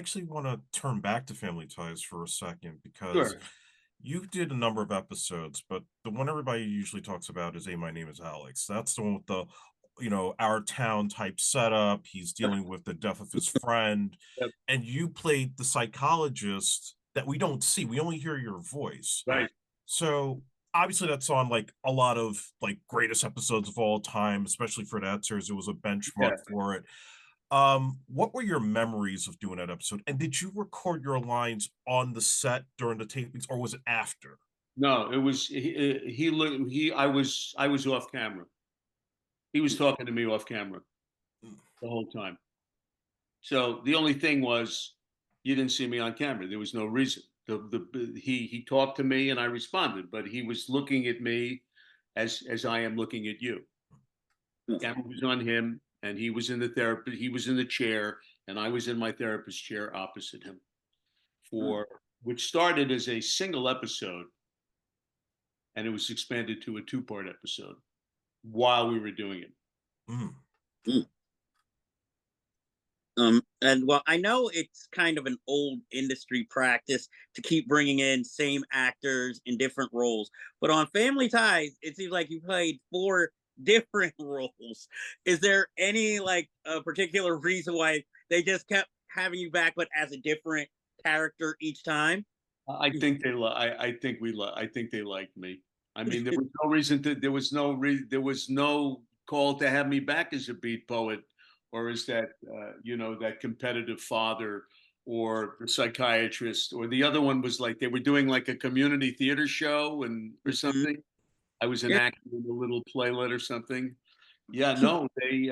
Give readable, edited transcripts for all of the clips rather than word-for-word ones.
actually want to turn back to Family Ties for a second because Sure. you did a number of episodes, but the one everybody usually talks about is "Hey, my name is Alex." That's the one with the, our town type setup. He's dealing with the death of his friend, Yep. and you played the psychologist that we don't see. We only hear your voice. Right. So obviously that's on like a lot of like greatest episodes of all time, especially for that series. It was a Yeah. benchmark for it. What were your memories of doing that episode? And did you record your lines on the set during the tapings, or was it after? No, it was I was off camera. He was talking to me off camera the whole time. So the only thing was you didn't see me on camera. There was no reason. He talked to me and I responded, but he was looking at me as I am looking at you. Camera was on him and he was in the therapy, he was in the chair and I was in my therapist chair opposite him for which started as a single episode and it was expanded to a two-part episode while we were doing it. Mm. Mm. And well, I know it's kind of an old industry practice to keep bringing in same actors in different roles, but on Family Ties, it seems like you played four different roles. Is there any like a particular reason why they just kept having you back, but as a different character each time? I think they I think I think they liked me. I mean, there was no reason to there was no call to have me back as a beat poet or as that that competitive father or the psychiatrist or the other one was like they were doing like a community theater show and or Mhm. something. I was an Yeah. actor in a little playlet or something. Yeah, no, they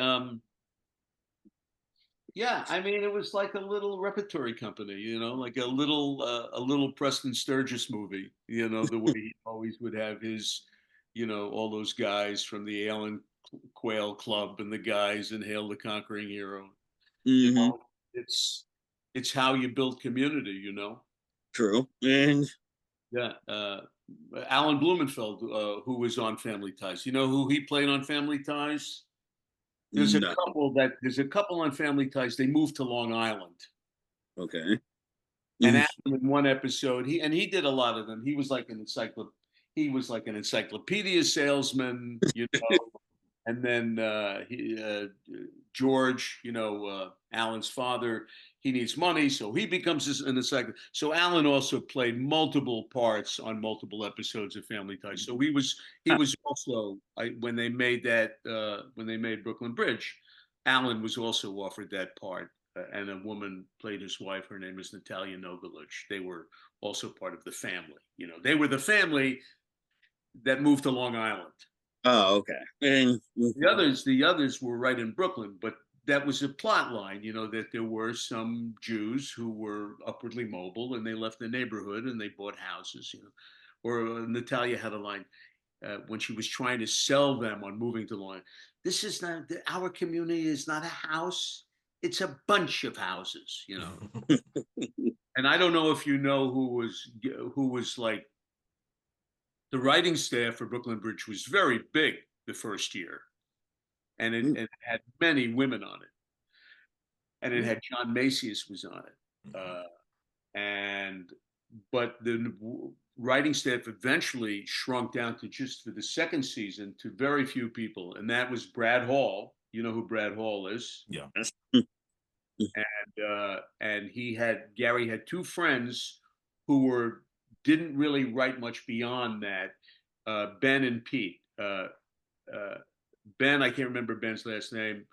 yeah, I mean, it was like a little repertory company, like a little Preston Sturges movie, the way he always would have his, all those guys from the Alan Quail Club and the guys in Hail the Conquering Hero. You Hmm. know, it's how you build community, True. And Yeah. Alan Blumenfeld, who was on Family Ties. You know who he played on Family Ties? no. There's a couple on Family Ties. They moved to Long Island. Okay. And Mhm. Adam, in one episode, he did a lot of them. He was like an encyclopedia salesman, and then George, Alan's father, he needs money, so he becomes an encyclopedia. So Alan also played multiple parts on multiple episodes of Family Ties. So he was also when they made when they made Brooklyn Bridge, Alan was also offered that part. And a woman played his wife. Her name is Natalia Nogalich. They were also part of the family. They were the family that moved to Long Island. Oh, okay. And The others were right in Brooklyn, but that was a plot line, that there were some Jews who were upwardly mobile and they left the neighborhood and they bought houses, Or Natalia had a line when she was trying to sell them on moving to Long Island. This is not our community is not a house; it's a bunch of houses. And I don't know if you know who was like the writing staff for Brooklyn Bridge was very big the first year, and it had many women on it, and it had John Macias was on it, and but the writing staff eventually shrunk down to just for the second season to very few people, and that was Brad Hall. You know who Brad Hall is, Yeah. and Gary had two friends who didn't really write much beyond that, Ben and Pete. Uh, Ben, I can't remember Ben's last name,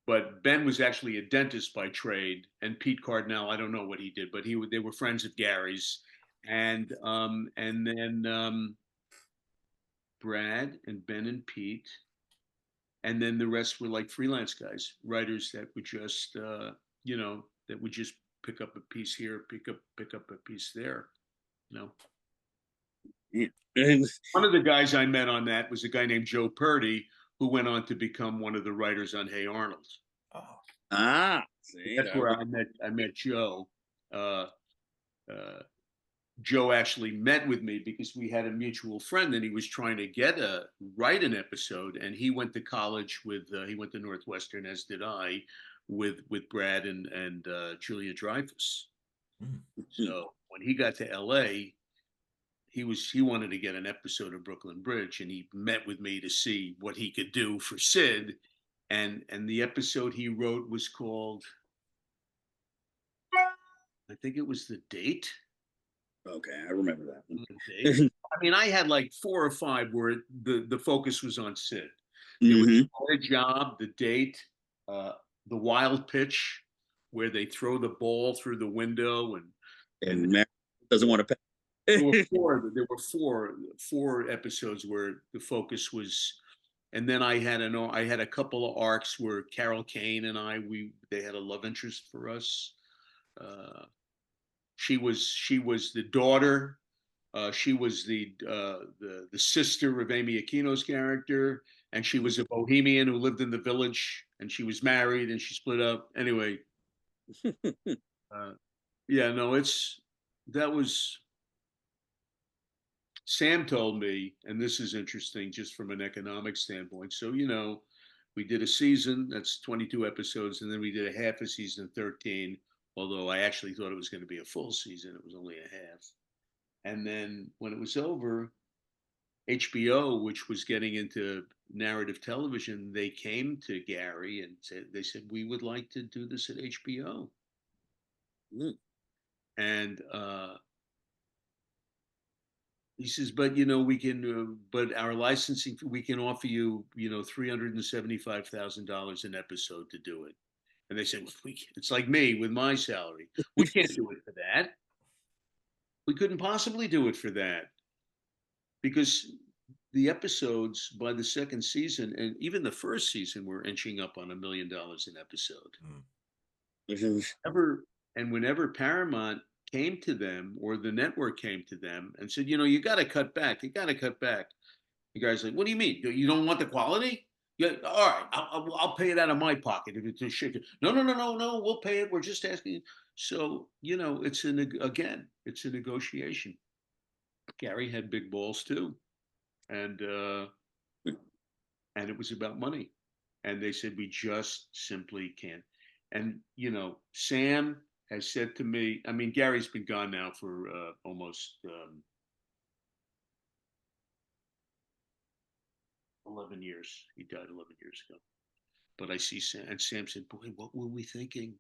but Ben was actually a dentist by trade, and Pete Cardinal, I don't know what he did, but they were friends of Gary's, and then Brad and Ben and Pete, and then the rest were like freelance guys, writers that would just that would just pick up a piece here, pick up a piece there, you know. and One of the guys I met on that was a guy named Joe Purdy, who went on to become one of the writers on Hey Arnold. Oh. see That's that. where I met Joe. Uh, uh, Joe actually met with me because we had a mutual friend and he was trying to write an episode, and he went to college with he went to Northwestern, as did I, with Brad and Julia Dreyfus. Mm. So when he got to L.A., he wanted to get an episode of Brooklyn Bridge, and he met with me to see what he could do for Sid. And the episode he wrote was called, I think it was The Date. Okay, I remember that one. I mean, I had like 4 or 5 where the focus was on Sid. It was Mm-hmm. a job, The Date, the Wild Pitch, where they throw the ball through the window, And Mary doesn't want to pay. there were four episodes where the focus was, and then I had a couple of arcs where Carol Kane and they had a love interest for us. She was the daughter. She was the sister of Amy Aquino's character, and she was a bohemian who lived in the village, and she was married, and she split up. Anyway, yeah, no, that was. Sam told me, and this is interesting just from an economic standpoint. So, we did a season, that's 22 episodes, and then we did a half a season, 13, although I actually thought it was going to be a full season. It was only a half. And then when it was over, HBO, which was getting into narrative television, they came to Gary and they said, we would like to do this at HBO. Mm. And he says, but we can, but our licensing, we can offer you, $375,000 an episode to do it. And they said, it's like me with my salary. We can't do it for that. We couldn't possibly do it for that, because the episodes by the second season and even the first season were inching up on $1 million an episode. And whenever Paramount came to them, or the network came to them and said, you got to cut back. You got to cut back. The guy's like, what do you mean? You don't want the quality? Yeah, all right, I'll pay it out of my pocket if it's a shit. No, we'll pay it. We're just asking. So, it's a negotiation. Gary had big balls too. And it was about money. And they said, we just simply can't. And, Sam has said to me, I mean, Gary's been gone now for almost 11 years. He died 11 years ago. But I see Sam, and Sam said, boy, what were we thinking?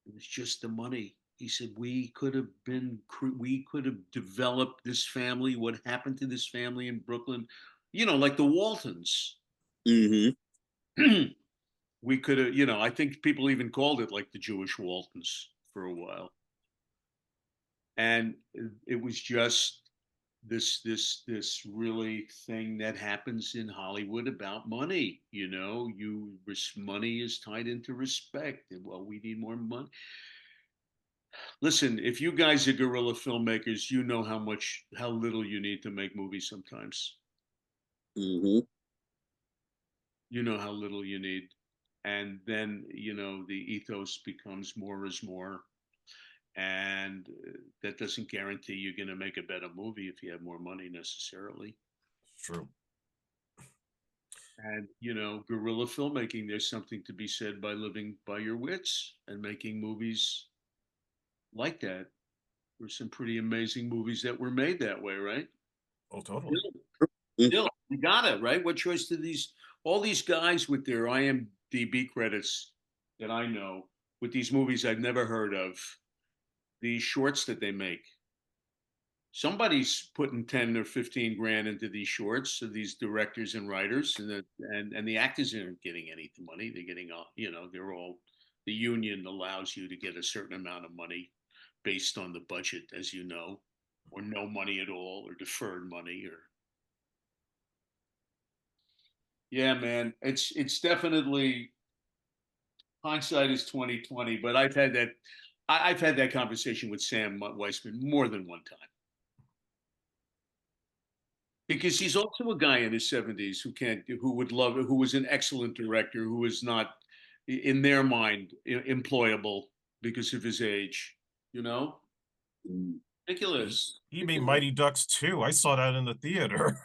It was just the money. He said, we could have developed this family, what happened to this family in Brooklyn, like the Waltons. Mm-hmm. We could have, I think people even called it like the Jewish Waltons for a while. And it was just this really thing that happens in Hollywood about money. Money is tied into respect, and well, we need more money. Listen, if you guys are guerrilla filmmakers, you know how little you need to make movies sometimes. Mm-hmm. You know how little you need. And then, the ethos becomes more is more. And that doesn't guarantee you're going to make a better movie if you have more money necessarily. True. And, guerrilla filmmaking, there's something to be said by living by your wits and making movies like that. There's some pretty amazing movies that were made that way, right? Oh, totally. Still, you got it, right? What choice do all these guys with their IMDb credits that I know, with these movies I've never heard of, these shorts that they make? Somebody's putting 10 or 15 grand into these shorts, so these directors and writers, and the actors aren't getting any money. They're getting they're all, the union allows you to get a certain amount of money based on the budget, as you know, or no money at all, or deferred money, or yeah, man, it's definitely, hindsight is 2020. But I've had that conversation with Sam Weisman more than one time, because he's also a guy in his 70s who was an excellent director, who was not, in their mind, employable because of his age. Ridiculous. He made Mighty Ducks 2. I saw that in the theater.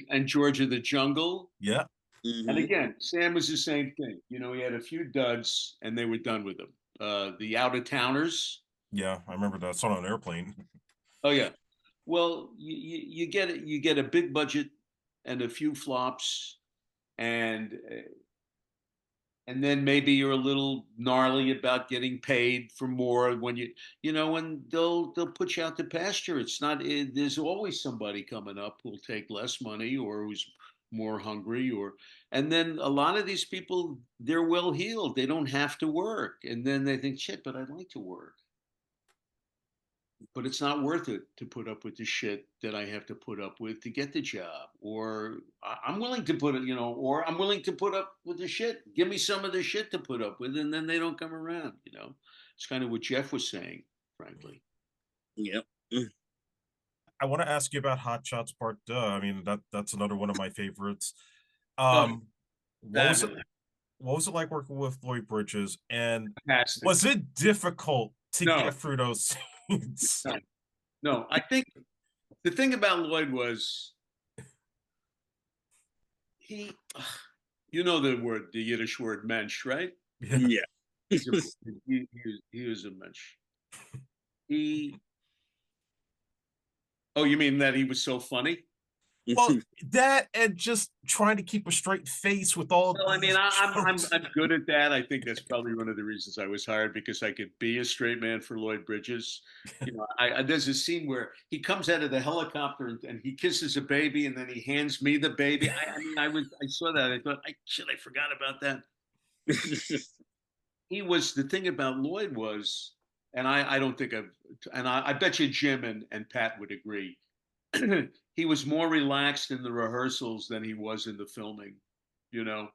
And George of the Jungle. Yeah. And Hmm. again, Sam was the same thing. You know, he had a few duds, and they were done with him. The Out of Towners. Yeah, I remember that. It's on an airplane. Oh yeah. Well, you get it. You get a big budget and a few flops, and and then maybe you're a little gnarly about getting paid for more when you know, when they'll put you out to pasture. It's not there's always somebody coming up who'll take less money or who's more hungry, or and then a lot of these people, they're well heeled, they don't have to work, and then they think, shit, but I'd like to work, but it's not worth it to put up with the shit that I have to put up with to get the job. Or I'm willing to put it, you know, or I'm willing to put up with the shit. Give me some of the shit to put up with, and then they don't come around, you know. It's kind of what Jeff was saying, frankly. Yep. I want to ask you about Hot Shots Part Deux. I mean, that's another one of my favorites. Oh, Um, what was it? fabulous. What was it like working with Lloyd Bridges? And Fantastic. was it difficult to No, get through those scenes? no, no. I think the thing about Lloyd was he, you know, the Yiddish word mensch, right? Yeah. Yeah. He's a, he was a mensch. He, oh, you mean that he was so funny? Well, that and just trying to keep a straight face with all Well, I mean, these jokes. I'm good at that. I think that's probably one of the reasons I was hired, because I could be a straight man for Lloyd Bridges. You know, there's a scene where he comes out of the helicopter and he kisses a baby, and then he hands me the baby. I mean, I saw that. I thought, shit, I forgot about that. He was, the thing about Lloyd was, and I don't think I bet you Jim and Pat would agree. He was more relaxed in the rehearsals than he was in the filming. You know,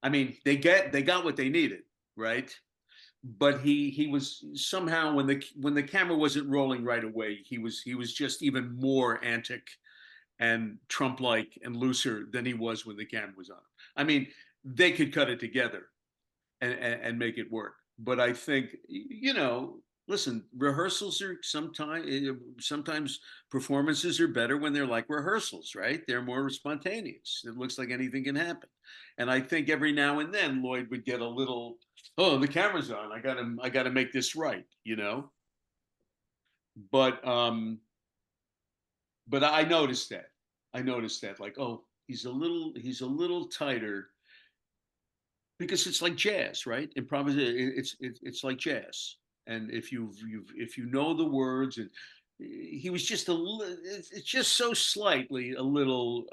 I mean, they got what they needed, right? But he was somehow, when the camera wasn't rolling right away, he was just even more antic and Trump like and looser than he was when the camera was on. I mean, they could cut it together and make it work. But I think, you know, listen, rehearsals are sometimes performances are better when they're like rehearsals, right? They're more spontaneous. It looks like anything can happen. And I think every now and then Lloyd would get a little, oh, the camera's on. I got to make this right, you know. But but I noticed that. I noticed that, like, oh, he's a little tighter, because it's like jazz, right? Improvisation, it's like jazz. And if you know the words, and he was just a little, it's just so slightly a little,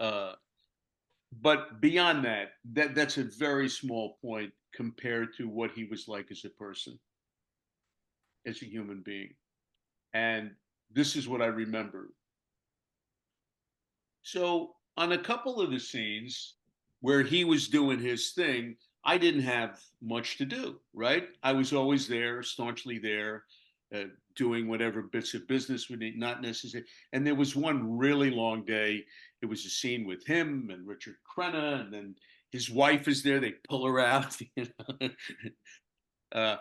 but beyond that, that's a very small point compared to what he was like as a person, as a human being. And this is what I remember. So on a couple of the scenes where he was doing his thing, I didn't have much to do, right? I was always there, staunchly there, uh, doing whatever bits of business we need, not necessary. And there was one really long day. It was a scene with him and Richard Crenna, and then his wife is there. They pull her out, you know? uh,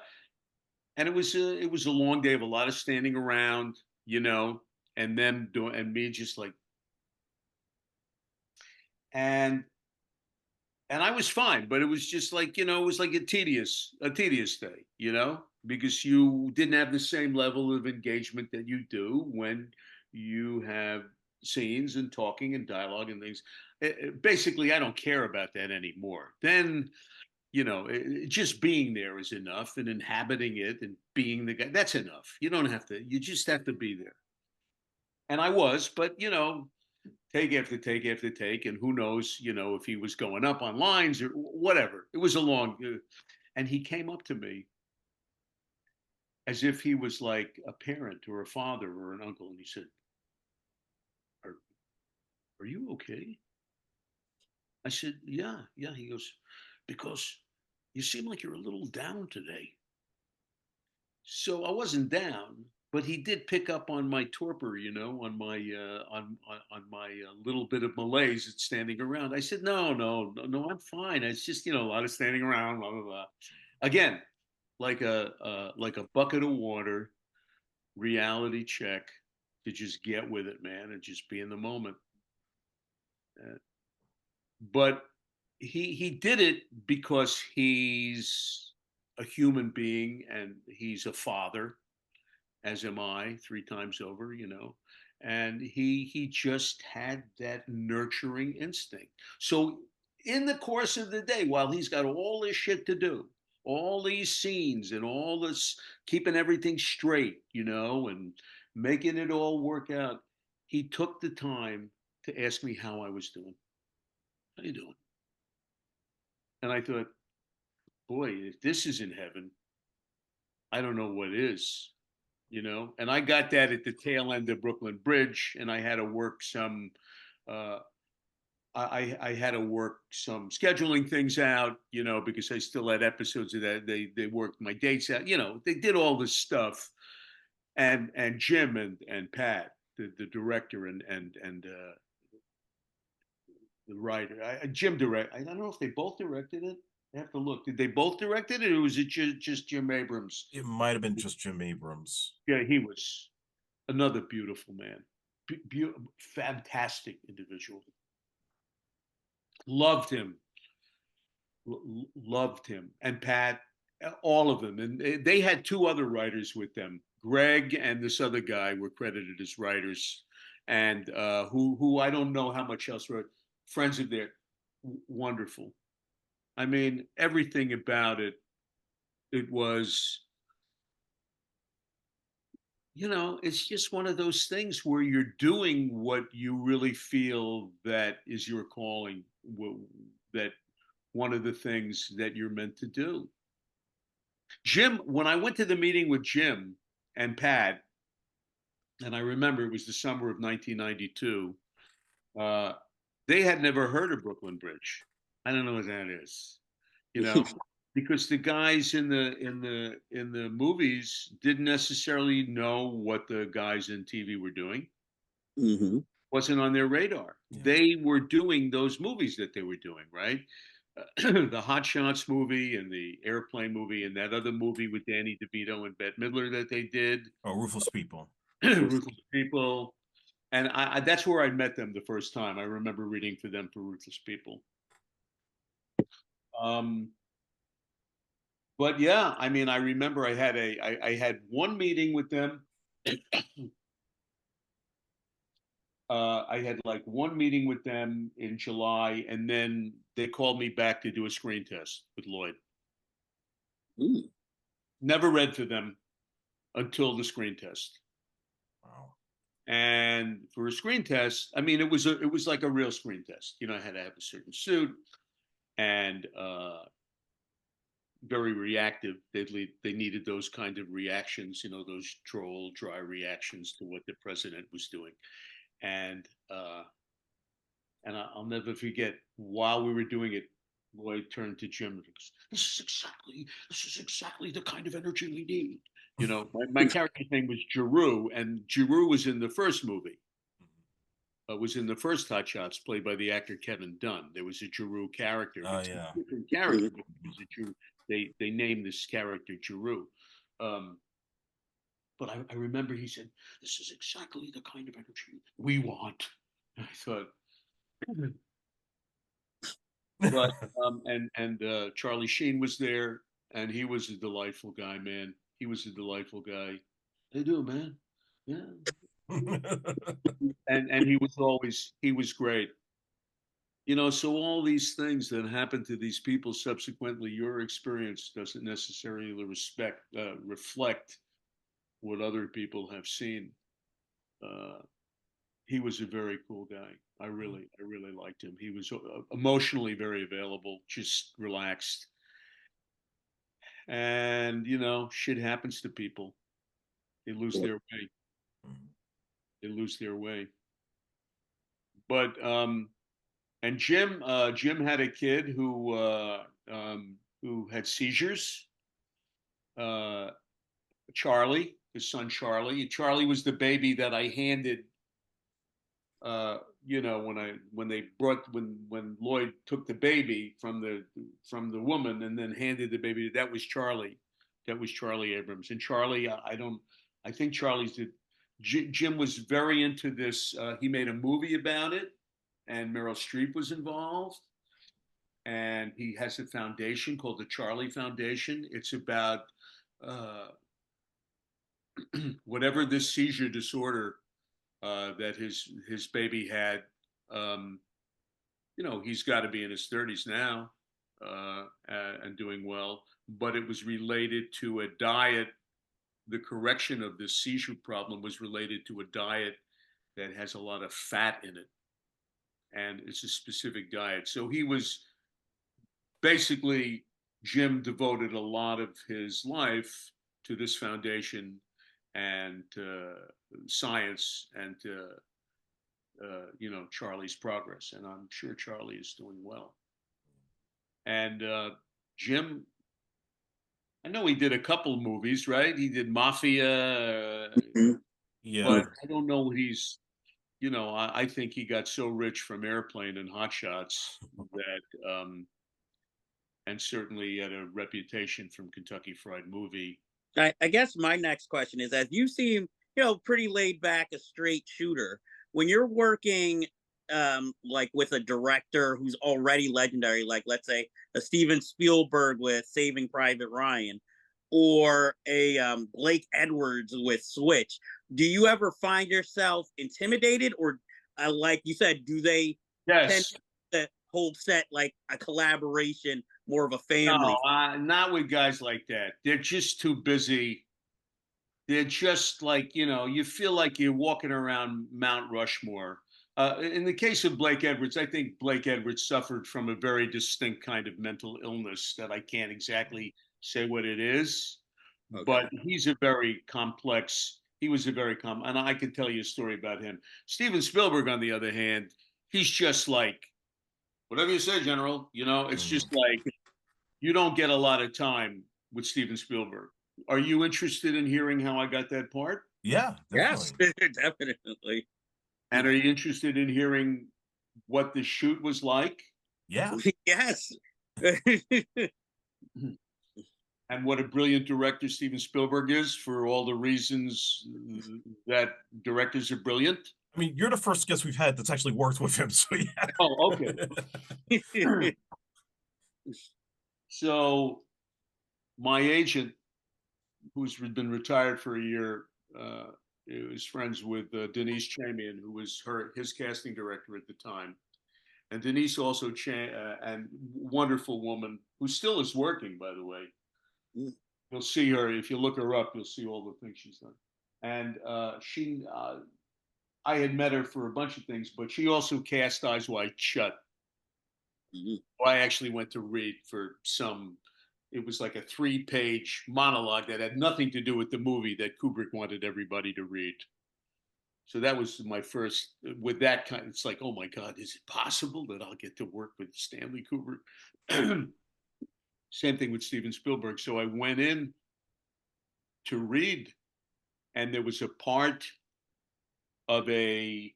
and it was a long day of a lot of standing around, you know, and them doing, and me just like, and I was fine, but it was just like, you know, it was like a tedious day, you know, because you didn't have the same level of engagement that you do when you have scenes and talking and dialogue and things. Basically, I don't care about that anymore. Then, you know, just being there is enough, and inhabiting it and being the guy, that's enough. You don't have to, you just have to be there. And I was, but, you know, take after take after take, and who knows, you know, if he was going up on lines or whatever. It was a long, and he came up to me as if he was like a parent or a father or an uncle, and he said, "Are are you okay?" I said, "Yeah, yeah." He goes, "Because you seem like you're a little down today." So I wasn't down, but he did pick up on my torpor, you know, on my on my little bit of malaise at standing around. I said, "No, no, no, no, I'm fine. It's just, you know, a lot of standing around, blah blah blah." Again, like a bucket of water, reality check, to just get with it, man, and just be in the moment. Uh, but he did it because he's a human being and he's a father, as am I, 3 times over, and he just had that nurturing instinct. So in the course of the day, while he's got all this shit to do, all these scenes and all this keeping everything straight, and making it all work out, he took the time to ask me how I was doing. How you doing? And I thought, boy, if this is in heaven, I don't know what is. And I got that at the tail end of Brooklyn Bridge, and I had to work some uh, I had to work some scheduling things out, because I still had episodes of that. They worked my dates out, they did all this stuff. And Jim and Pat, the director and the writer, Jim direct. I don't know if they both directed it. I have to look. Did they both direct it, or was it just Jim Abrams? It might have been just Jim Abrams. Yeah, he was another beautiful man, fantastic individual. Loved him, loved him, and Pat, all of them. And they had 2 other writers with them. Greg and this other guy were credited as writers, and who I don't know how much else wrote. Friends of theirs, wonderful. I mean, everything about it. It was, it's just one of those things where you're doing what you really feel that is your calling, that one of the things that you're meant to do. Jim, when I went to the meeting with Jim and Pat, and I remember it was the summer of 1992, they had never heard of Brooklyn Bridge. I don't know what that is, because the guys in the movies didn't necessarily know what the guys in TV were doing. Mm-hmm. Wasn't on their radar. Yeah. They were doing those movies that they were doing, right? The Hot Shots movie and the Airplane movie and that other movie with Danny DeVito and Bette Midler that they did. Oh, Ruthless People. Ruthless People. And that's where I met them the first time. I remember reading for them for Ruthless People. But yeah, I mean, I remember I had one meeting with them. I had like one meeting with them in July, and then they called me back to do a screen test with Lloyd. Mm. Never read for them until the screen test. Wow. And for a screen test, I mean, it was like a real screen test. I had to have a certain suit and very reactive. They needed those kind of reactions, those droll, dry reactions to what the president was doing. And I'll never forget, while we were doing it, Lloyd turned to Jim and goes, this is exactly the kind of energy we need. My character's name was Giroux, and Giroux was in the first movie. Was in the first Hot Shots, played by the actor Kevin Dunn. There was a Giroux character. Oh, yeah. A different character. They named this character Giroux. But I remember he said, this is exactly the kind of energy we want. And I thought, but and Charlie Sheen was there, and he was a delightful guy, man. He was a delightful guy. They do, man. Yeah. and he was great. So all these things that happen to these people subsequently, your experience doesn't necessarily reflect what other people have seen. He was a very cool guy. I really liked him. He was emotionally very available, just relaxed. And shit happens to people. They lose their way. They lose their way. But and Jim had a kid who had seizures. Charlie, his son Charlie. Charlie was the baby that I handed. When Lloyd took the baby from the woman and then handed the baby, that was Charlie. That was Charlie Abrams. And Charlie, I think Jim was very into this. He made a movie about it, and Meryl Streep was involved. And he has a foundation called the Charlie Foundation. It's about uh, whatever this seizure disorder that his baby had. Um, he's got to be in his 30s now and doing well. But it was related to a diet. The correction of this seizure problem was related to a diet that has a lot of fat in it, and it's a specific diet. So he was basically, Jim devoted a lot of his life to this foundation and science and Charlie's progress, and I'm sure Charlie is doing well. And Jim, I know he did a couple of movies, right? He did Mafia, Yeah. but I don't know what he's. I think he got so rich from Airplane and Hot Shots that, and certainly he had a reputation from Kentucky Fried Movie. I guess my next question is, as you seem, pretty laid back, a straight shooter, when you're working like with a director who's already legendary, like let's say a Steven Spielberg with Saving Private Ryan, or a Blake Edwards with Switch, do you ever find yourself intimidated, or like you said, do they tend Yes. to hold set like a collaboration, more of a family? No, not with guys like that. They're just too busy. They're just like, you feel like you're walking around Mount Rushmore. In the case of Blake Edwards, I think Blake Edwards suffered from a very distinct kind of mental illness that I can't exactly say what it is, Okay. but he was a very and I can tell you a story about him. Steven Spielberg, on the other hand, he's just like, whatever you say, General, it's just like, you don't get a lot of time with Steven Spielberg. Are you interested in hearing how I got that part? Yeah, Yes, definitely. definitely. And are you interested in hearing what the shoot was like? Yeah. Yes. And what a brilliant director Steven Spielberg is, for all the reasons that directors are brilliant? I mean, you're the first guest we've had that's actually worked with him, so yeah. Oh, okay. So my agent, who's been retired for a year, is friends with Denise Chamian, who was his casting director at the time. And Denise also, and wonderful woman who still is working, by the way. You'll see her, if you look her up, you'll see all the things she's done. And I had met her for a bunch of things, but she also cast Eyes Wide Shut. I actually went to read for it was like a 3-page monologue that had nothing to do with the movie that Kubrick wanted everybody to read. So that was my first, with that kind, it's like, oh my God, is it possible that I'll get to work with Stanley Kubrick? Same thing with Steven Spielberg. So I went in to read, and there was a part of it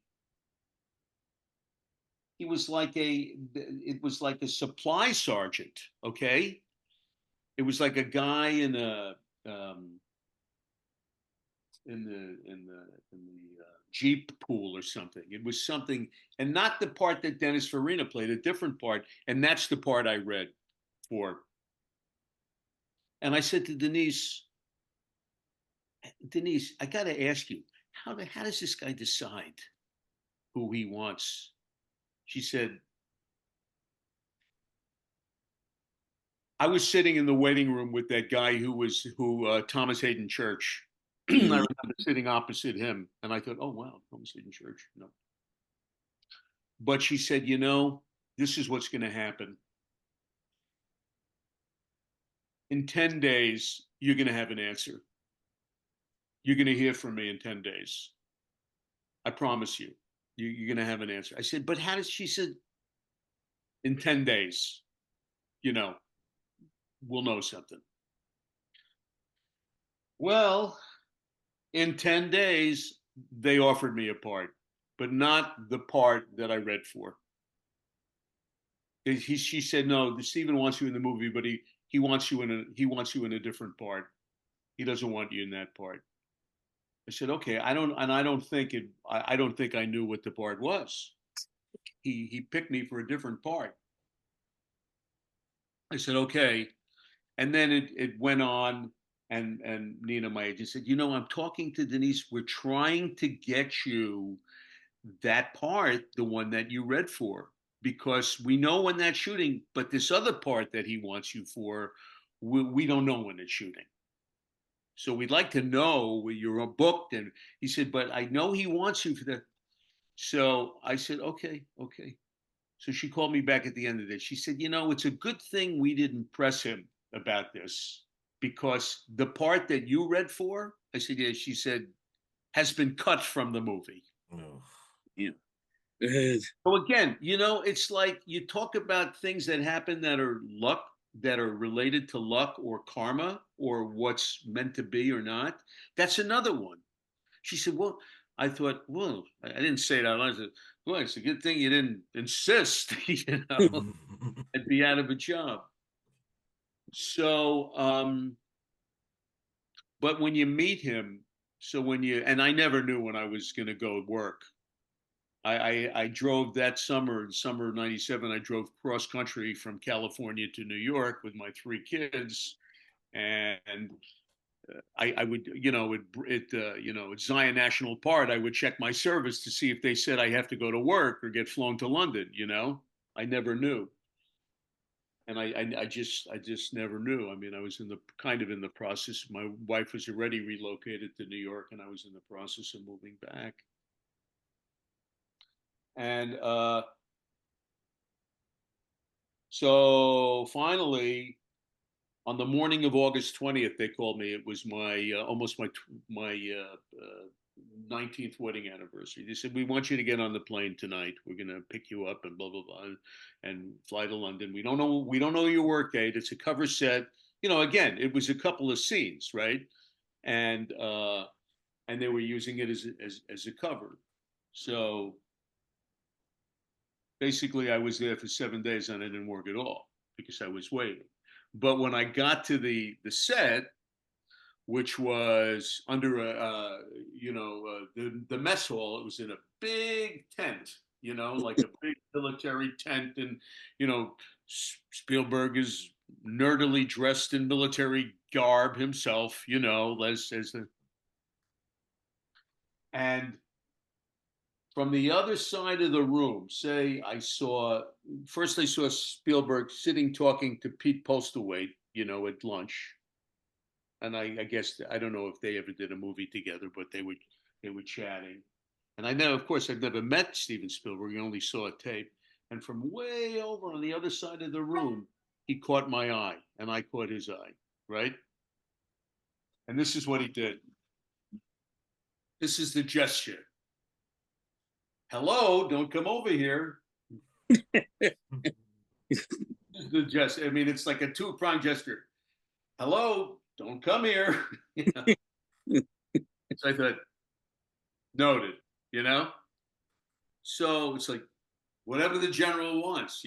was like a supply sergeant, okay? It was like a guy in a in the Jeep pool or something. It was something, and not the part that Dennis Farina played, a different part, and that's the part I read for. And I said to Denise, I got to ask you, how does this guy decide who he wants? She said, I was sitting in the waiting room with that guy who Thomas Hayden Church. I remember sitting opposite him, and I thought, oh wow, Thomas Hayden Church. No. But she said, this is what's going to happen. In 10 days, you're going to have an answer. You're going to hear from me in 10 days. I promise you. You're going to have an answer. I said, but how does she said, in 10 days, we'll know something. Well, in 10 days, they offered me a part, but not the part that I read for. She said, no, Steven wants you in the movie, but he wants you in a different part. He doesn't want you in that part. I said, okay, I don't think I knew what the part was. he picked me for a different part. I said, okay. And then it went on, and Nina, my agent, said, I'm talking to Denise. We're trying to get you that part, the one that you read for, because we know when that's shooting, but this other part that he wants you for, we don't know when it's shooting. So we'd like to know when you're booked. And he said, but I know he wants you for that. So I said, okay, okay. So she called me back at the end of it. She said, it's a good thing we didn't press him about this, because the part that you read for, I said, yeah, she said, has been cut from the movie. Oh. Yeah. So again, it's like you talk about things that happen that are luck, that are related to luck or karma or what's meant to be or not. That's another one. She said, well, I thought, well, I didn't say it out loud. I said, well, it's a good thing you didn't insist, and be out of a job. So, but when you meet him, and I never knew when I was going to go work. I drove that summer of '97. I drove cross country from California to New York with my 3 kids, and I would, at Zion National Park, I would check my service to see if they said I have to go to work or get flown to London. I never knew, and I just never knew. I mean, I was in the process. My wife was already relocated to New York, and I was in the process of moving back. And so finally, on the morning of August 20th, they called me. It was my almost my 19th wedding anniversary. They said, "We want you to get on the plane tonight. We're going to pick you up and blah blah blah, and fly to London. We don't know your work date. It's a cover set. Again, it was a couple of scenes, right? And they were using it as a cover. So basically, I was there for 7 days and I didn't work at all because I was waiting. But when I got to the set, which was under the mess hall, it was in a big tent, like a big military tent, and Spielberg is nerdily dressed in military garb himself, and from the other side of the room, I saw Spielberg sitting talking to Pete Postlethwaite, at lunch. And I guess, I don't know if they ever did a movie together, but they were chatting. And I know, of course, I've never met Steven Spielberg. I only saw a tape. And from way over on the other side of the room, he caught my eye and I caught his eye, right? And this is what he did. This is the gesture. Hello, don't come over here. The gesture. I mean, it's like a 2-pronged gesture. Hello, don't come here. So I thought, noted, So it's like, whatever the general wants,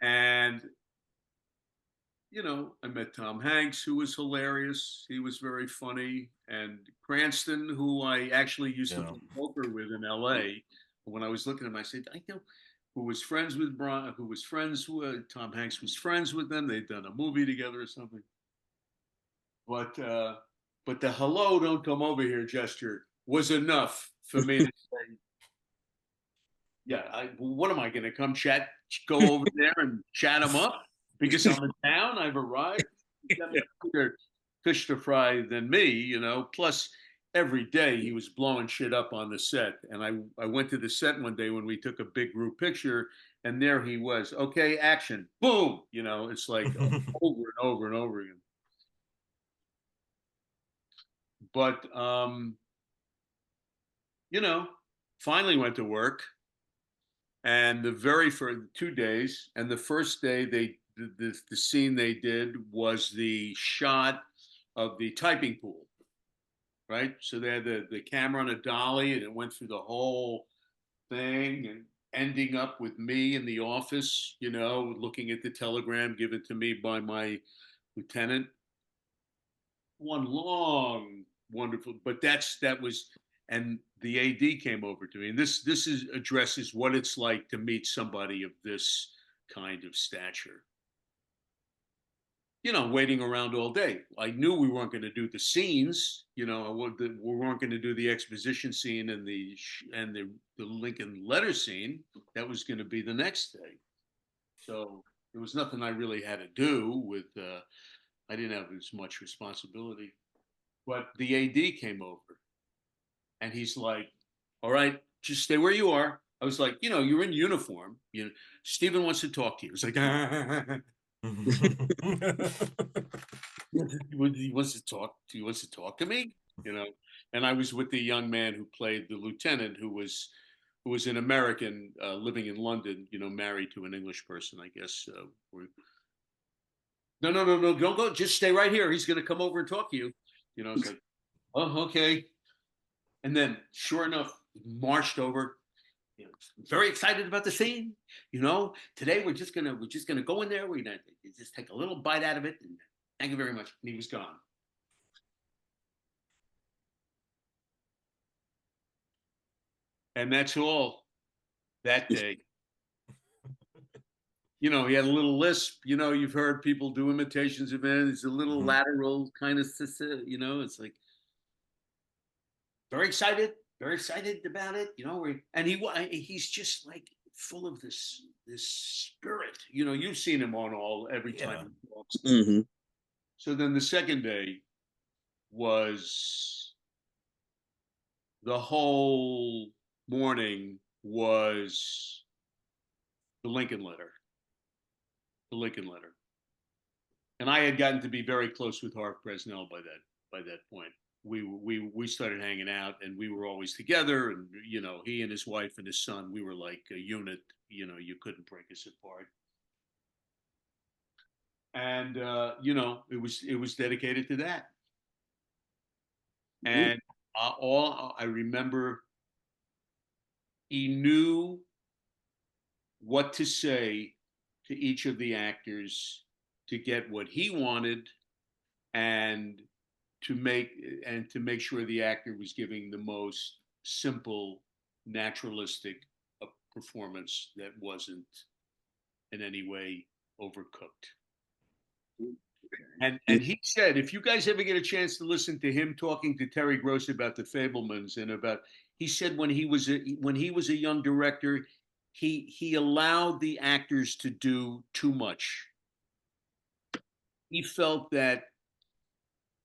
And, I met Tom Hanks, who was hilarious. He was very funny. And Cranston, who I actually used to play poker with in LA. When I was looking at him, I said, I know, who was friends with Tom Hanks was friends with them. They'd done a movie together or something. But the hello, don't come over here gesture was enough for me to say, yeah, what am I going to come go over there and chat him up? Because I'm in town, I've arrived. He's got a bigger fish to fry than me, Plus, every day he was blowing shit up on the set. And I went to the set one day when we took a big group picture, and there he was. Okay, action. Boom. It's like over and over and over again. But, finally went to work. And the very first 2 days, and the first day the scene they did was the shot of the typing pool, right? So they had the camera on a dolly, and it went through the whole thing, and ending up with me in the office, looking at the telegram given to me by my lieutenant. One long, wonderful, but that was and the AD came over to me, and this is addresses what it's like to meet somebody of this kind of stature. Waiting around all day. I knew we weren't going to do the scenes. We weren't going to do the exposition scene and the Lincoln letter scene. That was going to be the next day. So there was nothing I really had to do with. I didn't have as much responsibility. But the AD came over, and he's like, "All right, just stay where you are." I was like, "You're in uniform. Steven wants to talk to you." It's like, he wants to talk. He wants to talk to me. And I was with the young man who played the lieutenant, who was an American living in London. Married to an English person, I guess. No, no, no, no, don't go. Just stay right here. He's going to come over and talk to you. It's like, oh, okay. And then, sure enough, marched over. Very excited about the scene. Today we're just gonna go in there. We're gonna just take a little bite out of it. And thank you very much. And he was gone. And that's all that day. He had a little lisp. You've heard people do imitations of it. It's a little lateral kind of, it's like very excited about it. And he's just like full of this spirit. You've seen him on every time he talks. Mm-hmm. So then the second day was the whole morning was the Lincoln letter. The Lincoln letter. And I had gotten to be very close with Harv Presnell by that point. We started hanging out, and we were always together, and he and his wife and his son, we were like a unit. You couldn't break us apart. And it was dedicated to that. And all I remember, he knew what to say to each of the actors to get what he wanted, and to make sure the actor was giving the most simple, naturalistic performance that wasn't in any way overcooked. And he said, if you guys ever get a chance to listen to him talking to Terry Gross about the Fabelmans he said when he was a young director, he allowed the actors to do too much. He felt that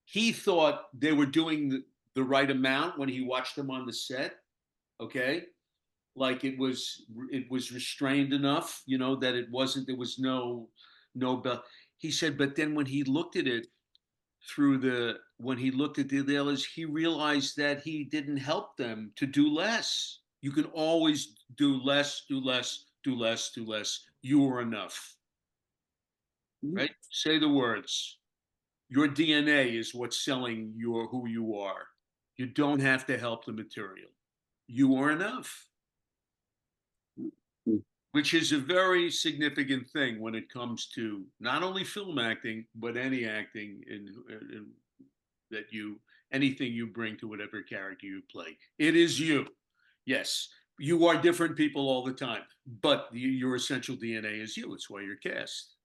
he thought they were doing the right amount when he watched them on the set. Okay. Like it was restrained enough, that there was no bell. He said, but then when he looked at it when he looked at the others, he realized that he didn't help them to do less. You can always do less, do less, do less, do less. You are enough. Right? Say the words. Your DNA is what's selling who you are. You don't have to help the material. You are enough. Which is a very significant thing when it comes to not only film acting, but any acting anything you bring to whatever character you play. It is you. Yes, you are different people all the time, but your essential DNA is you. It's why you're cast,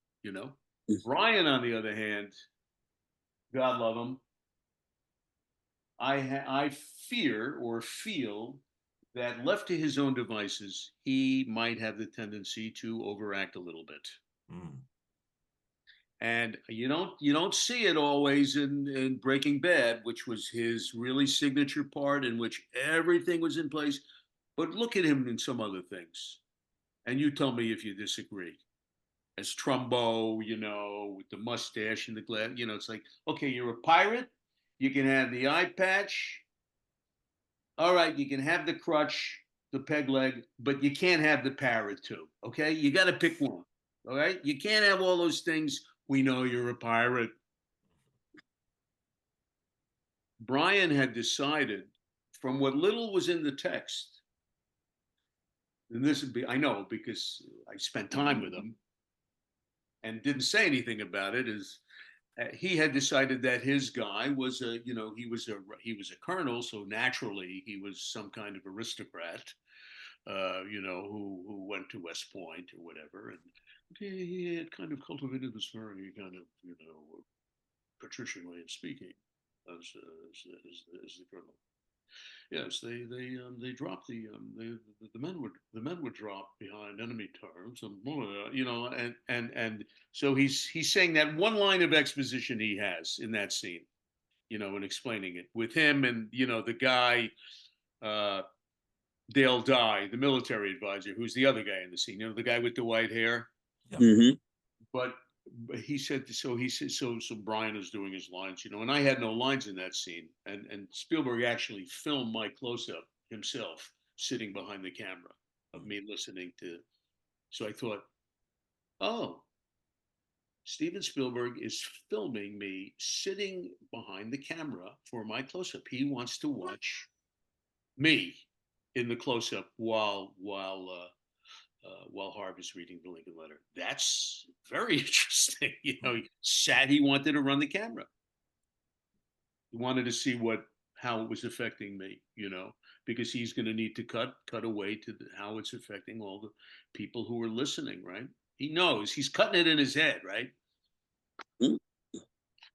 Brian, on the other hand, God love him, I fear or feel that left to his own devices, he might have the tendency to overact a little bit. And you don't see it always in Breaking Bad, which was his really signature part, in which everything was in place. But look at him in some other things, and you tell me if you disagree. As Trumbo, with the mustache and the glass, it's like, okay, you're a pirate. You can have the eye patch. All right, you can have the crutch, the peg leg, but you can't have the parrot too. Okay, you got to pick one. All right, you can't have all those things. We know you're a pirate. Brian had decided, from what little was in the text, and this would be, I know because I spent time with him and didn't say anything about it, is he had decided that his guy was he was a colonel, so naturally he was some kind of aristocrat, who went to West Point or whatever, and he had kind of cultivated this very kind of patrician way of speaking as the colonel. Yes, they dropped the men would drop behind enemy terms, and and so he's saying that one line of exposition he has in that scene, and explaining it with him and the guy, uh, Dale Dye, the military advisor, who's the other guy in the scene, the guy with the white hair. Yeah. Mm-hmm. But he said so Brian is doing his lines, and I had no lines in that scene, and Spielberg actually filmed my close-up himself sitting behind the camera of me listening to. So I thought, oh, Steven Spielberg is filming me sitting behind the camera for my close-up. He wants to watch me in the close-up while Harv is reading the Lincoln letter. That's very interesting. He wanted to run the camera. He wanted to see how it was affecting me, because he's going to need to cut away to how it's affecting all the people who are listening, right? He knows he's cutting it in his head, right? Mm-hmm.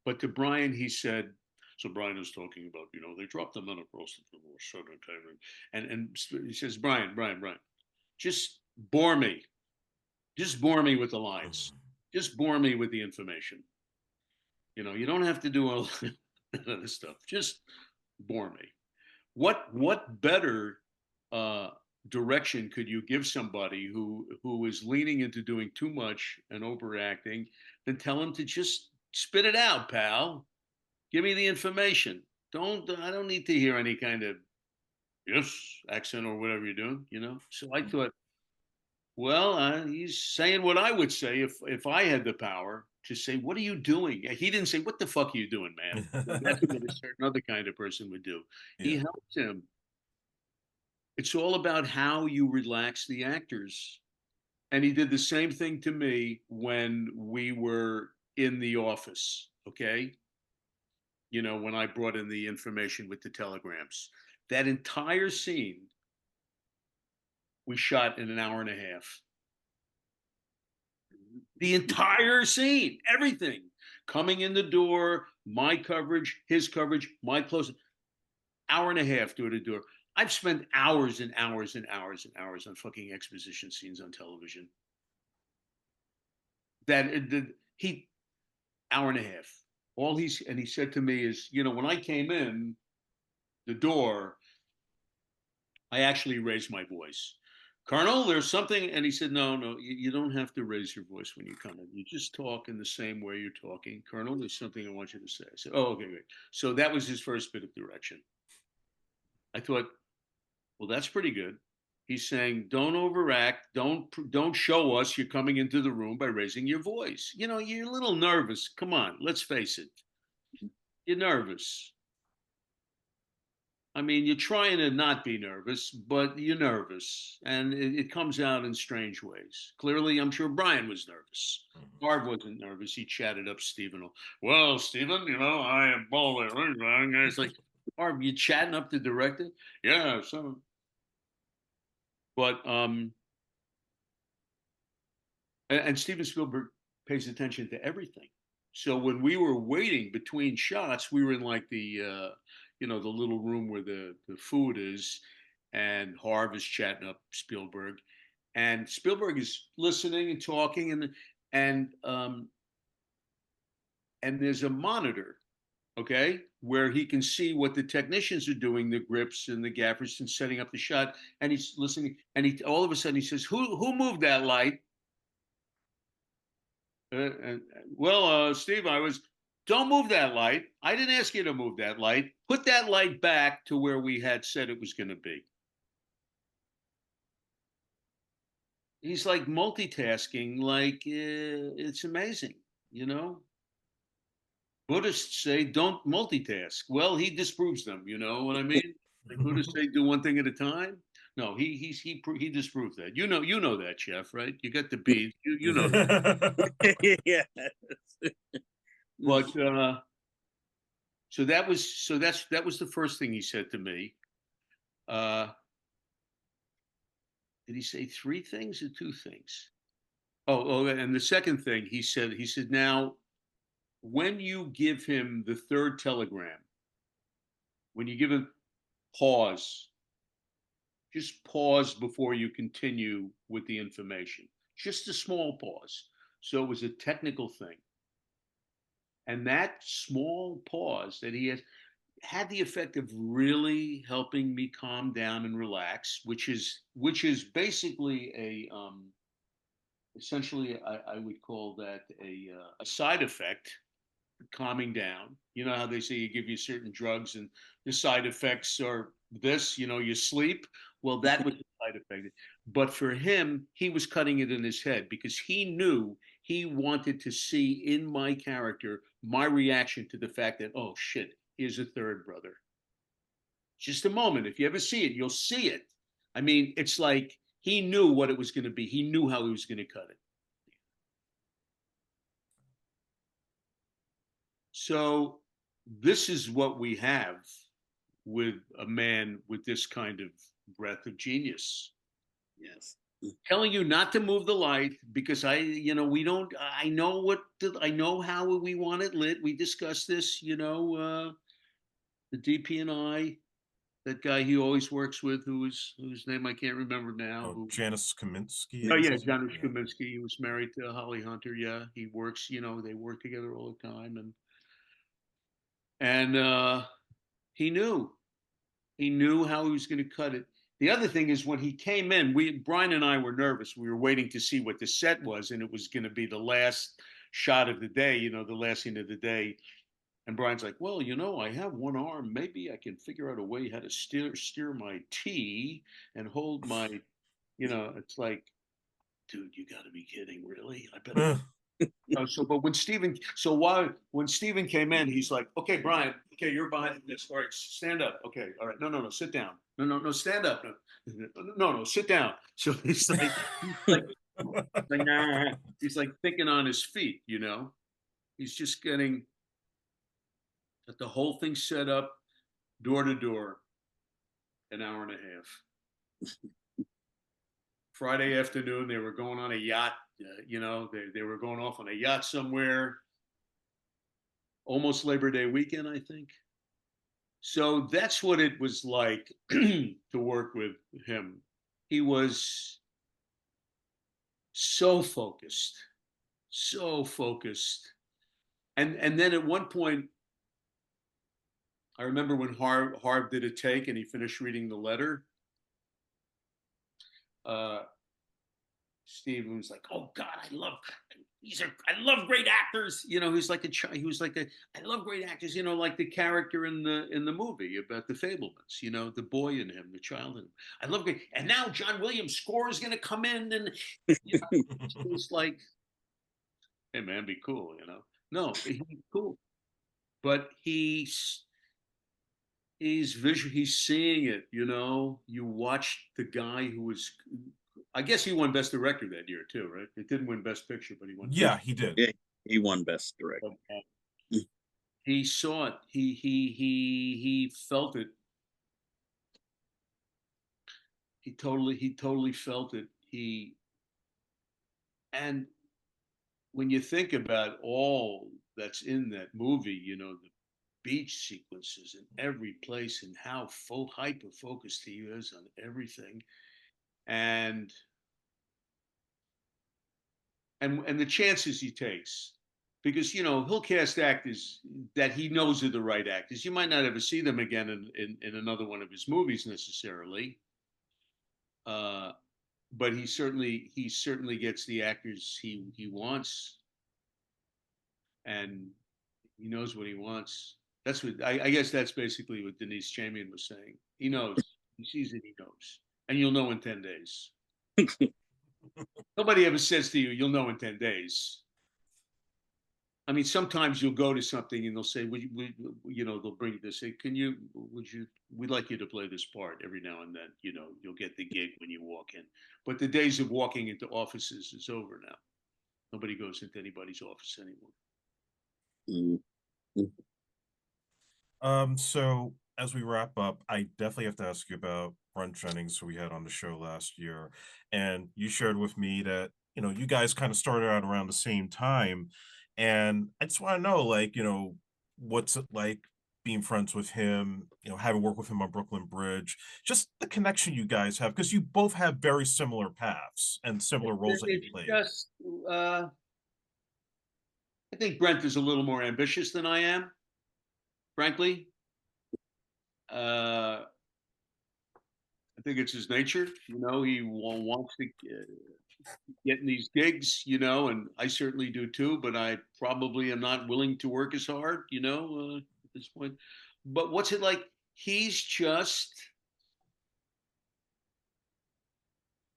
But to Brian, he said, so Brian is talking about, they dropped the men across the southern table. And he says, Brian, just bore me. Just bore me with the lines. Just bore me with the information. You don't have to do all this stuff. Just bore me. What better direction could you give somebody who is leaning into doing too much and overacting than tell him to just spit it out, pal? Give me the information. I don't need to hear any kind of yes accent or whatever you're doing, So I thought, well, he's saying what I would say if I had the power to say, what are you doing? He didn't say, what the fuck are you doing, man? That's what a certain other kind of person would do. Yeah. He helped him. It's all about how you relax the actors. And he did the same thing to me when we were in the office, okay? When I brought in the information with the telegrams. That entire scene we shot in an hour and a half. The entire scene, everything. Coming in the door, my coverage, his coverage, my close. Hour and a half door to door. I've spent hours and hours and hours and hours on fucking exposition scenes on television. Hour and a half. He said to me is, when I came in the door, I actually raised my voice. Colonel, there's something. And he said, no, you don't have to raise your voice when you come in. You just talk in the same way you're talking. Colonel, there's something I want you to say. I said, oh, okay, great. So that was his first bit of direction. I thought, well, that's pretty good. He's saying, don't overact. Don't show us you're coming into the room by raising your voice. You're a little nervous. Come on, let's face it. You're nervous. I mean, you're trying to not be nervous, but you're nervous. And it comes out in strange ways. Clearly, I'm sure Brian was nervous. Harv wasn't nervous. He chatted up Steven. Well, Steven, I am ball there. And it's like, Harv, you chatting up the director? Yeah, so. But and Steven Spielberg pays attention to everything. So when we were waiting between shots, we were in like the the little room where the food is, and Harv is chatting up Spielberg, and Spielberg is listening and talking, and there's a monitor, okay, where he can see what the technicians are doing, the grips and the gaffers, and setting up the shot. And he's listening, and he all of a sudden he says, "Who moved that light?" Steve, don't move that light. I didn't ask you to move that light. Put that light back to where we had said it was going to be. He's like multitasking, like it's amazing, Buddhists say don't multitask. Well, he disproves them. You know what I mean? Like Buddhists say do one thing at a time. No, he disproved that. You know that, Chef, right? You got the beads. You know that. Yes. But so that was the first thing he said to me. Uh, did he say three things or two things? Oh, and the second thing he said, now when you give him the third telegram, when you give him pause, just pause before you continue with the information. Just a small pause. So it was a technical thing. And that small pause that he had the effect of really helping me calm down and relax, which is basically essentially I would call that a side effect, calming down. You know how they say you give you certain drugs and the side effects are this, you sleep. Well, that was the side effect. But for him, he was cutting it in his head because he knew he wanted to see in my character my reaction to the fact that, oh shit, here's a third brother. Just a moment. If you ever see it, you'll see it. I mean, it's like he knew what it was going to be. He knew how he was going to cut it. So this is what we have with a man with this kind of breadth of genius. Yes. Telling you not to move the light because we don't, I know how we want it lit. We discussed this, the DP and I, that guy he always works with, whose name I can't remember now. Janice Kaminsky. Oh yeah, Janusz Kaminski. He was married to Holly Hunter. Yeah, he works. They work together all the time, and he knew how he was going to cut it. The other thing is when he came in, Brian and I were nervous. We were waiting to see what the set was, and it was going to be the last shot of the day, the last scene of the day. And Brian's like, well, I have one arm. Maybe I can figure out a way how to steer my tea and hold my, it's like, dude, you got to be kidding, really? I better. But when Steven came in, he's like, okay, Brian, okay, you're behind this. All right, stand up. Okay, all right, no, sit down. No, stand up. No, sit down. So he's like, he's like thinking on his feet. He's just getting the whole thing set up, door to door, an hour and a half. Friday afternoon, they were going on a yacht. They were going off on a yacht somewhere. Almost Labor Day weekend, I think. So that's what it was like to work with him. He was so focused. And then at one point, I remember when Harv did a take and he finished reading the letter. Steven was like, "Oh God, I love great actors." He's like I love great actors. Like the character in the movie about the Fablemans. The boy in him, the child in him. I love great. And now John Williams' score is going to come in, and it's like, hey man, be cool. No, he's cool, but he's visual. He's seeing it. You watch the guy who was. I guess he won Best Director that year too, right? It didn't win Best Picture, but he won. Yeah, he did. Yeah, he won Best Director. He saw it. He felt it. He totally felt it. And when you think about all that's in that movie, the beach sequences in every place and how hyper focused he is on everything. And the chances he takes, because he'll cast actors that he knows are the right actors. You might not ever see them again in another one of his movies necessarily, but he certainly gets the actors he wants, and he knows what he wants. That's what I guess that's basically what Denise Chamian was saying. He knows. He sees it. He knows, and you'll know in 10 days. Nobody ever says to you, "You'll know in 10 days." I mean, sometimes you'll go to something and they'll say, they'll bring you this. Say, we'd like you to play this part every now and then. You'll get the gig when you walk in. But the days of walking into offices is over now. Nobody goes into anybody's office anymore. Mm, mm. So as we wrap up, I definitely have to ask you about Brent Jennings, who we had on the show last year. And you shared with me that, you guys kind of started out around the same time. And I just want to know, like, what's it like being friends with him, having worked with him on Brooklyn Bridge, just the connection you guys have, because you both have very similar paths and similar roles that you It's played. just, uh, I think Brent is a little more ambitious than I am, frankly. Uh, I think it's his nature. He wants to get in these gigs, and I certainly do too, but I probably am not willing to work as hard, at this point. But what's it like? He's just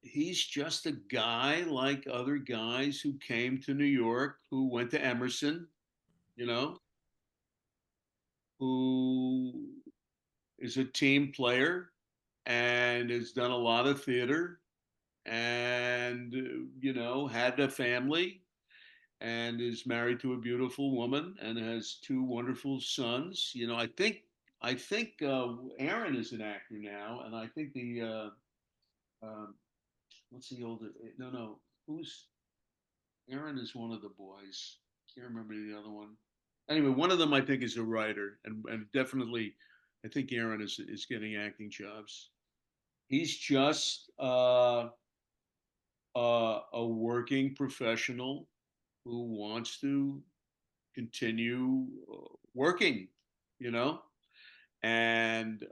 he's just a guy like other guys who came to New York, who went to Emerson, you know, who is a team player and has done a lot of theater and had a family and is married to a beautiful woman and has two wonderful sons. I think Aaron is an actor now, and I think the what's the older? No, no, who's Aaron is one of the boys. Can't remember the other one. Anyway, one of them I think is a writer, and definitely, I think Aaron is getting acting jobs. He's just a working professional who wants to continue working, you know, and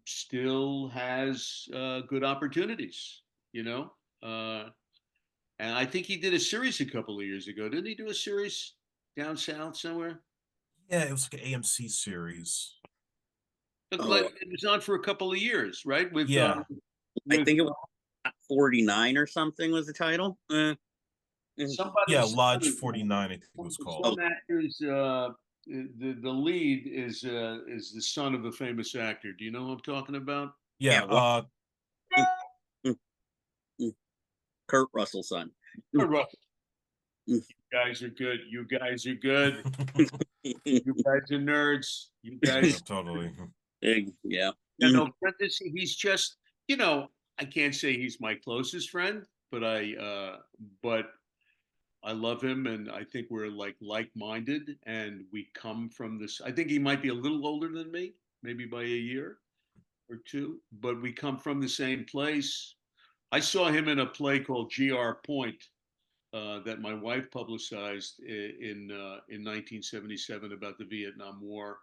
still has good opportunities, you know. Uh, and I think he did a series a couple of years ago. Didn't he do a series down south somewhere? Yeah, it was like an AMC series. Oh, It was on for a couple of years, right? Yeah. I With think it was 49 or something was the title. Mm. Yeah, somebody's Lodge 49, I think it was called. Oh, some actors. The lead is the son of a famous actor. Do you know who I'm talking about? Yeah, yeah. Mm, mm. Kurt Russell's son. Oh, Mm, Russ, mm, you guys are good. You guys are good. You mm. guys are nerds. You yeah, guys. totally. Yeah. Yeah, Mm, no, Prentice, he's just, I can't say he's my closest friend, but I love him, and I think we're like-minded, and we come from this. I think he might be a little older than me, maybe by a year or two, but we come from the same place. I saw him in a play called G.R. Point that my wife publicized in 1977 about the Vietnam War.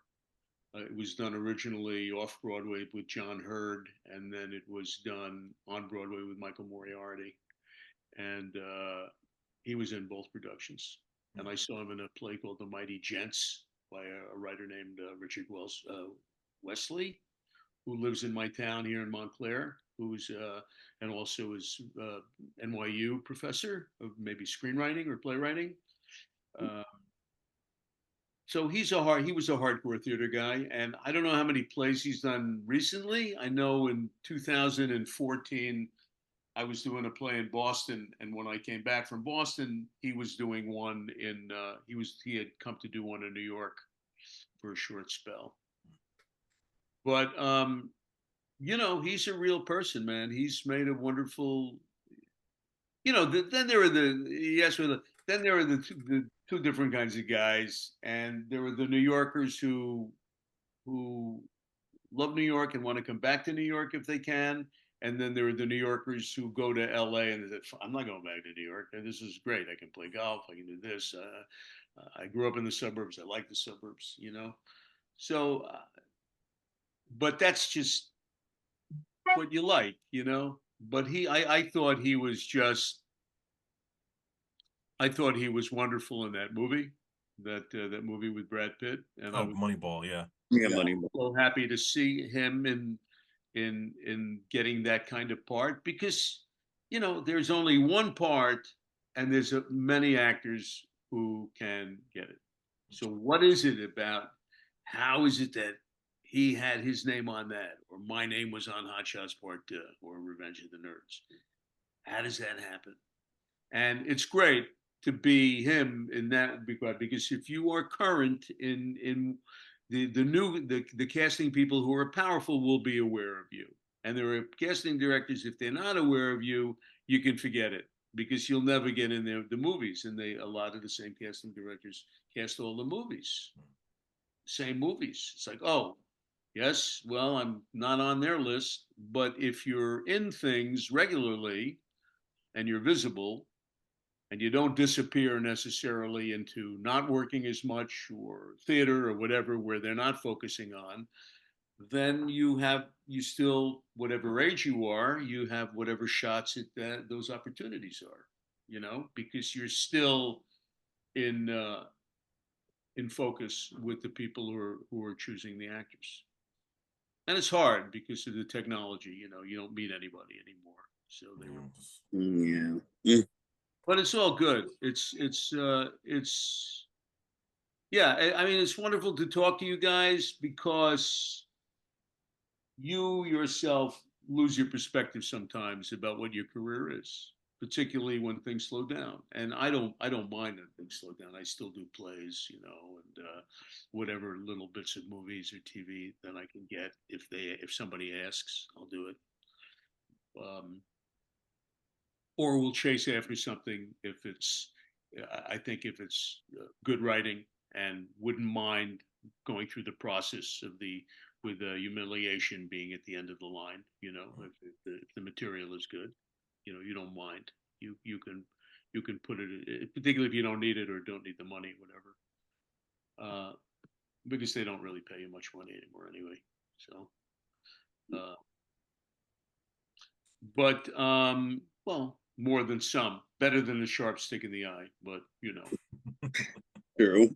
It was done originally off Broadway with John Hurd, and then it was done on Broadway with Michael Moriarty. And he was in both productions. And I saw him in a play called The Mighty Gents by a writer named Richard Wells Wesley, who lives in my town here in Montclair, who's and also is NYU professor of maybe screenwriting or playwriting. Uh, so he was a hardcore theater guy, and I don't know how many plays he's done recently. I know in 2014 I was doing a play in Boston, and when I came back from Boston, he was doing one in he had come to do one in New York for a short spell. But he's a real person, man. He's made a wonderful. Then there are the yes, then there are the two different kinds of guys, and there are the New Yorkers who love New York and want to come back to New York if they can. And then there are the New Yorkers who go to LA and they say, I'm not going back to New York. This is great. I can play golf. I can do this. I grew up in the suburbs. I like the suburbs. So, but that's just what you like. But I thought he was wonderful in that movie, that movie with Brad Pitt. And I Oh, was Moneyball, yeah. yeah, yeah, money. so happy to see him in getting that kind of part because there's only one part and there's many actors who can get it. So what is it about? How is it that he had his name on that, or my name was on Hot Shots Part 2 or Revenge of the Nerds? How does that happen? And it's great. to be him in that regard, because if you are current in the casting people who are powerful will be aware of you, and there are casting directors, if they're not aware of you, you can forget it, because you'll never get in the movies, and a lot of the same casting directors cast all the movies, same movies. It's like, oh, yes, well, I'm not on their list, but if you're in things regularly and you're visible, and you don't disappear necessarily into not working as much or theater or whatever where they're not focusing on, then you still, whatever age you are, you have whatever shots at those opportunities are, because you're still in in focus with the people who are choosing the actors. And it's hard because of the technology. You don't meet anybody anymore, so they were. Yeah. But it's all good. It's yeah. I mean, it's wonderful to talk to you guys, because you yourself lose your perspective sometimes about what your career is, particularly when things slow down. And I don't mind that things slow down. I still do plays, and whatever little bits of movies or TV that I can get. If somebody asks, I'll do it. Um, or we'll chase after something if it's, I think, if it's good writing, and wouldn't mind going through the process of with humiliation being at the end of the line. If the material is good, you don't mind. You can put it, particularly if you don't need it or don't need the money, whatever. Because they don't really pay you much money anymore anyway. So, uh, but well, more than some, better than a sharp stick in the eye. But True.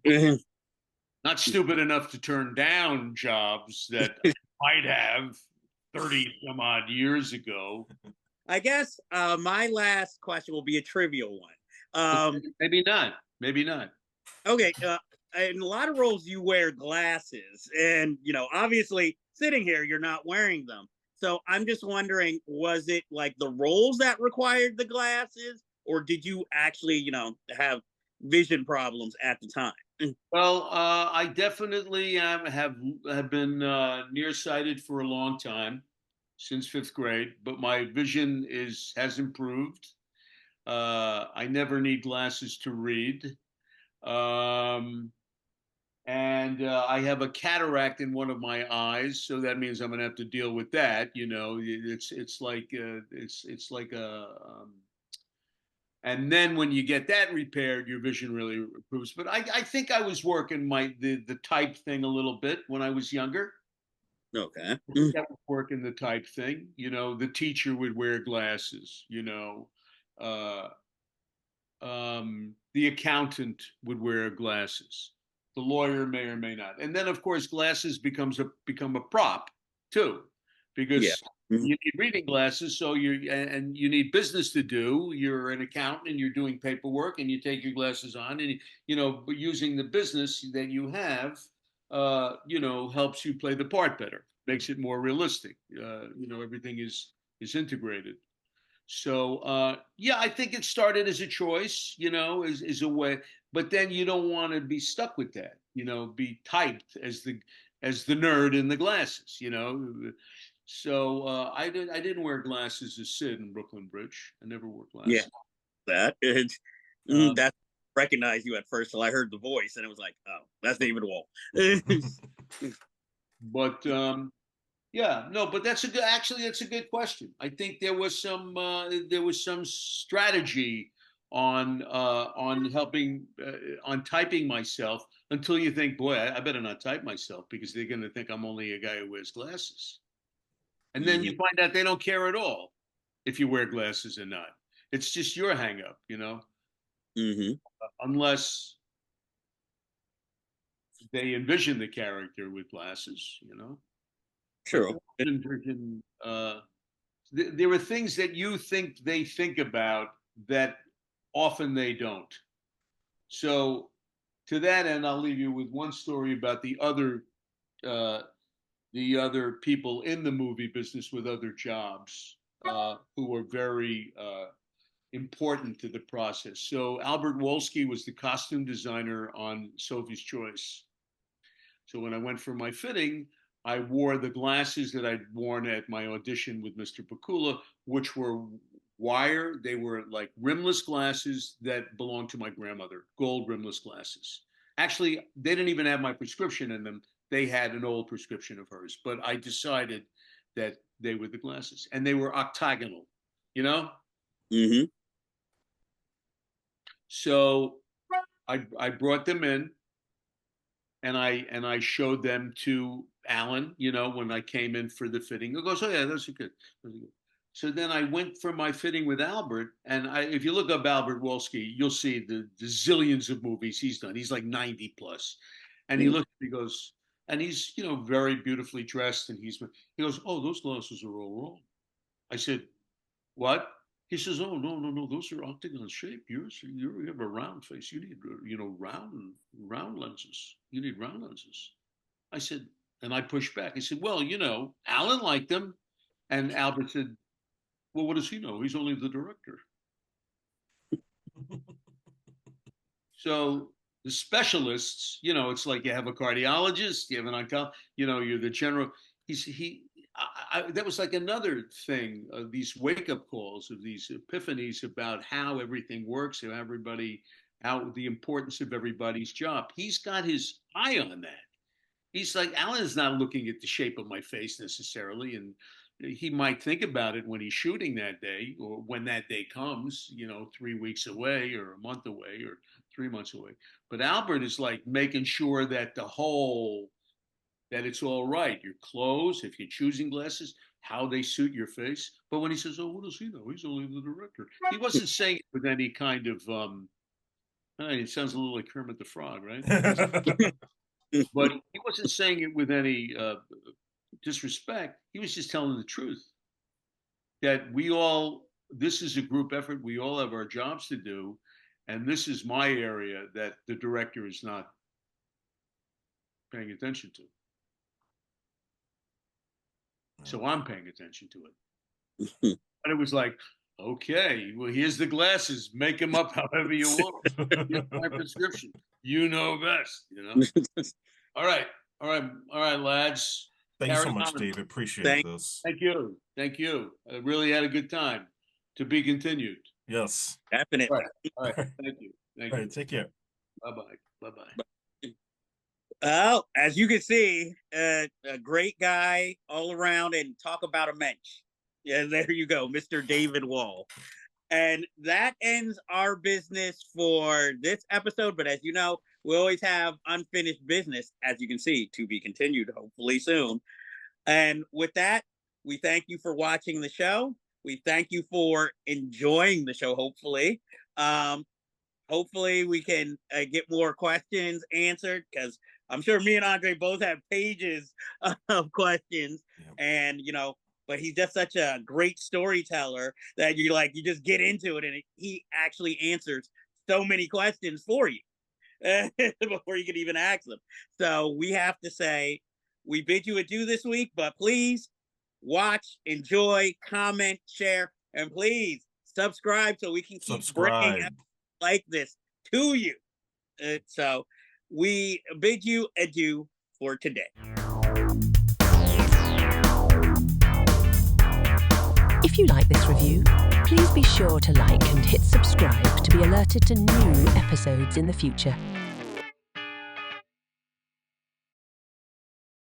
not stupid enough to turn down jobs that I might have 30 some odd years ago. I guess my last question will be a trivial one. Maybe not. Maybe not. Okay. In a lot of roles, you wear glasses, and obviously, sitting here, you're not wearing them. So I'm just wondering, was it like the roles that required the glasses, or did you actually, have vision problems at the time? Well, I definitely have been nearsighted for a long time, since fifth grade, but my vision has improved. I never need glasses to read. Um, and I have a cataract in one of my eyes, so that means I'm going to have to deal with that. It's like a and then when you get that repaired, your vision really improves. But I think I was working the type thing a little bit when I was younger. Okay. That was working the type thing. The teacher would wear glasses. Uh, the accountant would wear glasses. The lawyer may or may not. And then, of course, glasses become a prop too, Yeah. because you need reading glasses. So you need business to do. You're an accountant and you're doing paperwork, and you take your glasses on, and using the business that you have, helps you play the part better, makes it more realistic. Everything is integrated. So yeah, I think it started as a choice, is a way, but then you don't want to be stuck with that, be typed as the nerd in the glasses. So I didn't wear glasses as Sid in Brooklyn Bridge. I never wore Yeah. glasses. That recognized you at first till I heard the voice, and it was like, oh, that's David Wohl. But yeah, no, but that's a good question. I think there was some strategy on helping on typing myself, until you think, boy, I better not type myself, because they're going to think I'm only a guy who wears glasses. And then you find out they don't care at all if you wear glasses or not. It's just your hang up, Mm-hmm. unless they envision the character with glasses. But True. envision, there are things that you think they think about that often they don't. So to that end, I'll leave you with one story about uh, the other people in the movie business with other jobs, who were very important to the process. So Albert Wolski was the costume designer on Sophie's Choice. So when I went for my fitting, I wore the glasses that I'd worn at my audition with Mr. Pakula, which were wire. They were like rimless glasses that belonged to my grandmother, gold rimless glasses. Actually, they didn't even have my prescription in them. They had an old prescription of hers, but I decided that they were the glasses, and they were octagonal, you know? Mm-hmm. So I brought them in, and I showed them to Alan, you know, when I came in for the fitting. He goes, "Oh yeah, those are good. Those are good." So then I went for my fitting with Albert, and if you look up Albert Wolski, you'll see the zillions of movies he's done. He's like 90 plus, and he looked, he goes, and he's, you know, very beautifully dressed, and he goes, "Oh, those glasses are all wrong." I said, "What?" He says, "Oh, no, no, no, those are octagon shape. You have a round face. You need, you know, round lenses. You need round lenses." I said, and I pushed back. I said, "Well, you know, Alan liked them." And Albert said, "Well, what does he know? He's only the director." So the specialists, you know, it's like you have a cardiologist, you have an oncologist, you know, you're the general. That was like another thing, these wake up calls, of these epiphanies about how everything works, how the importance of everybody's job. He's got his eye on that. He's like, Alan's not looking at the shape of my face necessarily, and he might think about it when he's shooting that day, or when that day comes, you know, 3 weeks away or a month away or 3 months away. But Albert is like making sure that that it's all right. Your clothes, if you're choosing glasses, how they suit your face. But when he says, "Oh, what does he know? He's only the director." He wasn't saying it with any kind of, it sounds a little like Kermit the Frog, right? But he wasn't saying it with any disrespect. He was just telling the truth, that this is a group effort. We all have our jobs to do. And this is my area that the director is not paying attention to. So I'm paying attention to it. And it was like, okay, well, here's the glasses. Make them up however you want. Here's my prescription. You know best, you know? All right, lads. Thank you so much, David. Appreciate this. Thank you. I really had a good time. To be continued. Yes. Definitely. All right. Thank you. All right, take care. Bye-bye. Oh, as you can see, a great guy all around, and talk about a mensch. Yeah, there you go, Mr. David Wohl. And that ends our business for this episode. But as you know, we always have unfinished business, as you can see, to be continued, hopefully soon. And with that, we thank you for watching the show. We thank you for enjoying the show, hopefully. Hopefully we can get more questions answered, because I'm sure me and Andre both have pages of questions. Yep. And, you know, but he's just such a great storyteller that you just get into it, and he actually answers so many questions for you before you can even ask them. So we have to say, we bid you adieu this week, but please watch, enjoy, comment, share, and please subscribe so we can keep bringing like this to you. So we bid you adieu for today. If you like this review, please be sure to like and hit subscribe to be alerted to new episodes in the future.